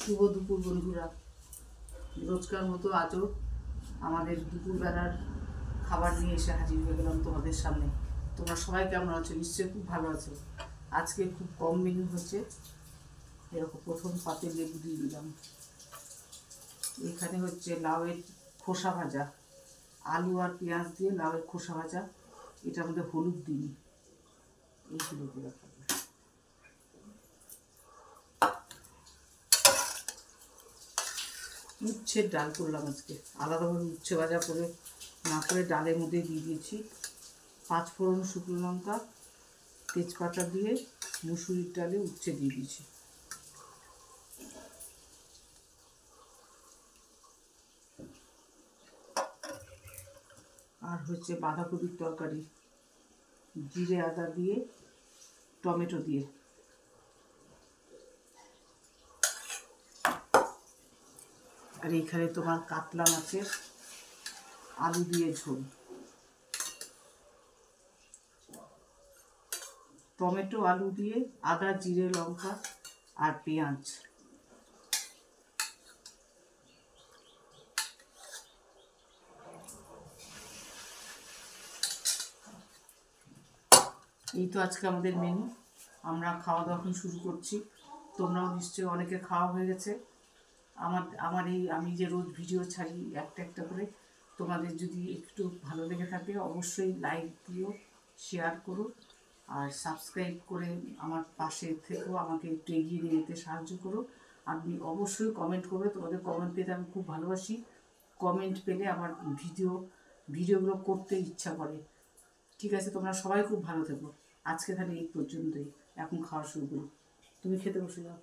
শুভ দুপুর বন্ধুরা। রোজকার মতো আজও আমাদের দুপুরবেলার খাবার নিয়ে এসে হাজির হয়ে গেলাম তোমাদের সামনে। তোমরা সবাই কেমন আছো? নিশ্চয়ই খুব ভালো আছো। আজকে খুব কম মেনু হচ্ছে। এরকম প্রথম পাতে লেবু দিয়ে দিলাম। এখানে হচ্ছে লাউয়ের খোসা ভাজা, আলু আর পেঁয়াজ দিয়ে লাউয়ের খোসা ভাজা। এটার মধ্যে হলুদ দিই, এইগুলো দিয়ে রাখবো। উচ্ছের ডাল করলাম আজকে, আলাদাভাবে উচ্ছে ভাজা করে না করে ডালের মধ্যে দিয়ে দিয়েছি। 5 ফোড়ন, শুকনো লঙ্কা, তেজপাতা দিয়ে মুসুরির ডালে উচ্ছে দিয়ে দিয়েছি। আর হচ্ছে বাঁধাকপির তরকারি, জিরে আদা দিয়ে টমেটো দিয়ে। আর এইখানে তোমার কাতলা মাছের আলু দিয়ে ঝোল, টমেটো আলু দিয়ে আদা জিরে লঙ্কা আর পেঁয়াজ। এই তো আজকে আমাদের মেনু। আমরা খাওয়া দাওয়া এখন শুরু করছি। তোমরাও নিশ্চয়ই অনেকে খাওয়া হয়ে গেছে। আমার এই আমি যে রোজ ভিডিও ছাড়ি একটা একটা করে, তোমাদের যদি একটু ভালো লেগে থাকে অবশ্যই লাইক দিও, শেয়ার করো আর সাবস্ক্রাইব করে আমার পাশে থেকেও আমাকে একটু এগিয়ে নিয়ে যেতে সাহায্য করো। আপনি অবশ্যই কমেন্ট করবে, তোমাদের কমেন্ট পেতে আমি খুব ভালোবাসি। কমেন্ট পেলে আমার ভিডিওগুলো করতে ইচ্ছা করে। ঠিক আছে, তোমরা সবাই খুব ভালো থেকো। আজকে তাহলে এই পর্যন্তই। এখন খাওয়া শুরু করি। তুমি খেতে বসে যাও।